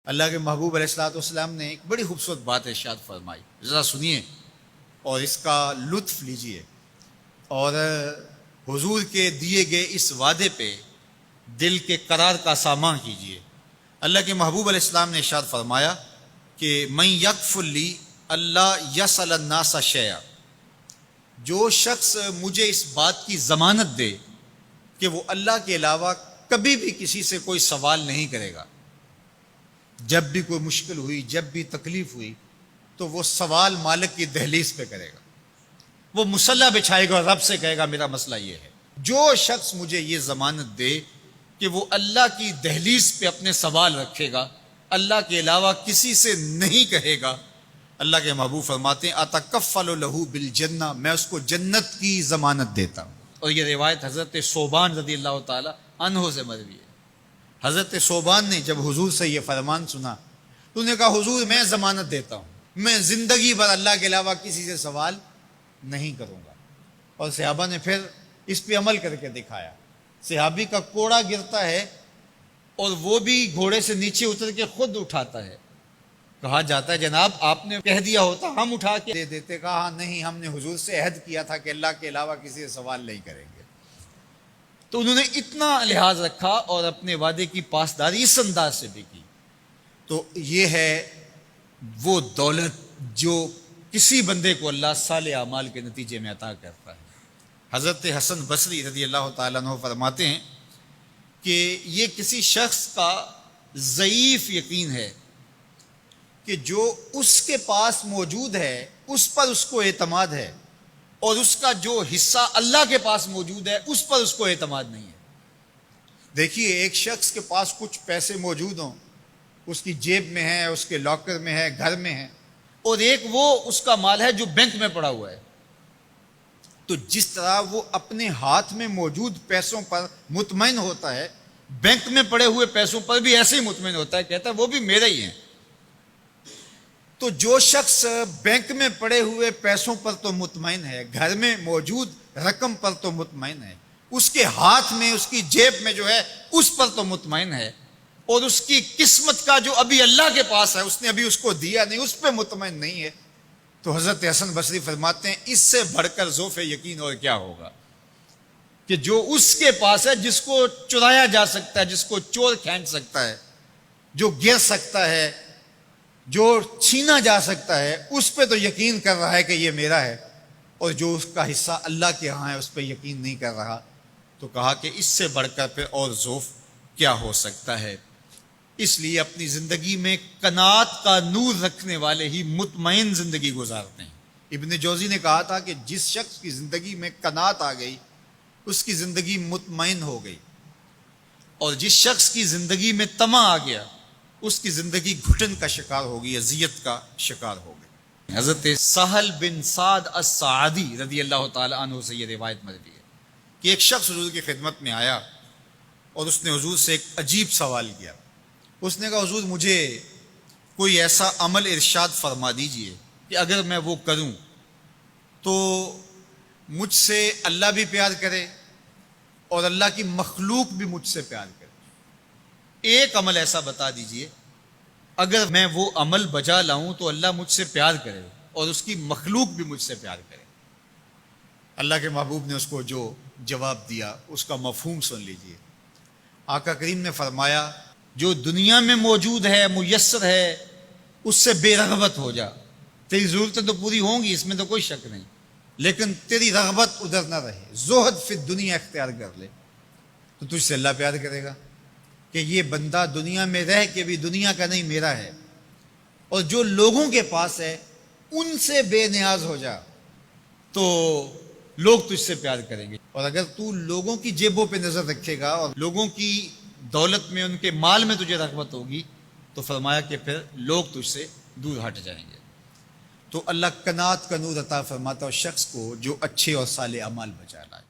اللہ کے محبوب علیہ الصلوۃ والسلام نے ایک بڑی خوبصورت بات ارشاد فرمائی، ذرا سنیے اور اس کا لطف لیجئے، اور حضور کے دیے گئے اس وعدے پہ دل کے قرار کا سامان کیجئے۔ اللہ کے محبوب علیہ السلام نے ارشاد فرمایا کہ من یکفر لی اللہ یسأل الناس شیئا، جو شخص مجھے اس بات کی ضمانت دے کہ وہ اللہ کے علاوہ کبھی بھی کسی سے کوئی سوال نہیں کرے گا، جب بھی کوئی مشکل ہوئی، جب بھی تکلیف ہوئی تو وہ سوال مالک کی دہلیز پہ کرے گا، وہ مصلی بچھائے گا اور رب سے کہے گا میرا مسئلہ یہ ہے۔ جو شخص مجھے یہ ضمانت دے کہ وہ اللہ کی دہلیز پہ اپنے سوال رکھے گا، اللہ کے علاوہ کسی سے نہیں کہے گا، اللہ کے محبوب فرماتے ہیں اتکفل لہ بالجنہ، میں اس کو جنت کی ضمانت دیتا ہوں۔ اور یہ روایت حضرت ثوبان رضی اللہ تعالی عنہ سے مروی ہے۔ حضرت ثوبان نے جب حضور سے یہ فرمان سنا تو انہوں نے کہا حضور میں ضمانت دیتا ہوں، میں زندگی بھر اللہ کے علاوہ کسی سے سوال نہیں کروں گا۔ اور صحابہ نے پھر اس پہ عمل کر کے دکھایا۔ صحابی کا کوڑا گرتا ہے اور وہ بھی گھوڑے سے نیچے اتر کے خود اٹھاتا ہے، کہا جاتا ہے جناب آپ نے کہہ دیا ہوتا ہم اٹھا کے دے دیتے، کہا ہاں نہیں، ہم نے حضور سے عہد کیا تھا کہ اللہ کے علاوہ کسی سے سوال نہیں کریں گے۔ تو انہوں نے اتنا لحاظ رکھا اور اپنے وعدے کی پاسداری اس انداز سے بھی کی۔ تو یہ ہے وہ دولت جو کسی بندے کو اللہ صالح اعمال کے نتیجے میں عطا کرتا ہے۔ حضرت حسن بصری رضی اللہ تعالیٰ عنہ فرماتے ہیں کہ یہ کسی شخص کا ضعیف یقین ہے کہ جو اس کے پاس موجود ہے اس پر اس کو اعتماد ہے، اور اس کا جو حصہ اللہ کے پاس موجود ہے اس پر اس کو اعتماد نہیں ہے۔ دیکھیے ایک شخص کے پاس کچھ پیسے موجود ہوں، اس کی جیب میں ہے، اس کے لاکر میں ہے، گھر میں ہے، اور ایک وہ اس کا مال ہے جو بینک میں پڑا ہوا ہے، تو جس طرح وہ اپنے ہاتھ میں موجود پیسوں پر مطمئن ہوتا ہے، بینک میں پڑے ہوئے پیسوں پر بھی ایسے ہی مطمئن ہوتا ہے، کہتا ہے وہ بھی میرے ہی ہیں۔ تو جو شخص بینک میں پڑے ہوئے پیسوں پر تو مطمئن ہے، گھر میں موجود رقم پر تو مطمئن ہے، اس کے ہاتھ میں اس کی جیب میں جو ہے اس پر تو مطمئن ہے، اور اس کی قسمت کا جو ابھی اللہ کے پاس ہے اس نے ابھی اس کو دیا نہیں، اس پہ مطمئن نہیں ہے، تو حضرت حسن بصری فرماتے ہیں اس سے بڑھ کر ذوف یقین اور کیا ہوگا کہ جو اس کے پاس ہے، جس کو چرایا جا سکتا ہے، جس کو چور کھینچ سکتا ہے، جو گر سکتا ہے، جو چھینا جا سکتا ہے، اس پہ تو یقین کر رہا ہے کہ یہ میرا ہے، اور جو اس کا حصہ اللہ کے ہاں ہے اس پہ یقین نہیں کر رہا، تو کہا کہ اس سے بڑھ کر پھر اور ذوف کیا ہو سکتا ہے۔ اس لیے اپنی زندگی میں قناعت کا نور رکھنے والے ہی مطمئن زندگی گزارتے ہیں۔ ابن جوزی نے کہا تھا کہ جس شخص کی زندگی میں قناعت آ گئی اس کی زندگی مطمئن ہو گئی، اور جس شخص کی زندگی میں طمع آ گیا اس کی زندگی گھٹن کا شکار ہوگی، اذیت کا شکار ہوگی۔ حضرت سہل بن سعد الساعدی رضی اللہ تعالی عنہ سے یہ روایت مروی ہے کہ ایک شخص حضور کی خدمت میں آیا اور اس نے حضور سے ایک عجیب سوال کیا۔ اس نے کہا حضور مجھے کوئی ایسا عمل ارشاد فرما دیجئے کہ اگر میں وہ کروں تو مجھ سے اللہ بھی پیار کرے اور اللہ کی مخلوق بھی مجھ سے پیار کرے۔ ایک عمل ایسا بتا دیجئے اگر میں وہ عمل بجا لاؤں تو اللہ مجھ سے پیار کرے اور اس کی مخلوق بھی مجھ سے پیار کرے۔ اللہ کے محبوب نے اس کو جو جواب دیا اس کا مفہوم سن لیجئے۔ آقا کریم نے فرمایا جو دنیا میں موجود ہے، میسر ہے، اس سے بے رغبت ہو جا، تیری ضرورتیں تو پوری ہوں گی، اس میں تو کوئی شک نہیں، لیکن تیری رغبت ادھر نہ رہے، زہد فی الدنیا اختیار کر لے، تو تجھ سے اللہ پیار کرے گا کہ یہ بندہ دنیا میں رہ کے بھی دنیا کا نہیں میرا ہے۔ اور جو لوگوں کے پاس ہے ان سے بے نیاز ہو جا تو لوگ تجھ سے پیار کریں گے، اور اگر تو لوگوں کی جیبوں پہ نظر رکھے گا اور لوگوں کی دولت میں، ان کے مال میں تجھے رغبت ہوگی تو فرمایا کہ پھر لوگ تجھ سے دور ہٹ جائیں گے۔ تو اللہ قناعت کا نور عطا فرماتا ہے شخص کو جو اچھے اور صالح اعمال بجا لائے۔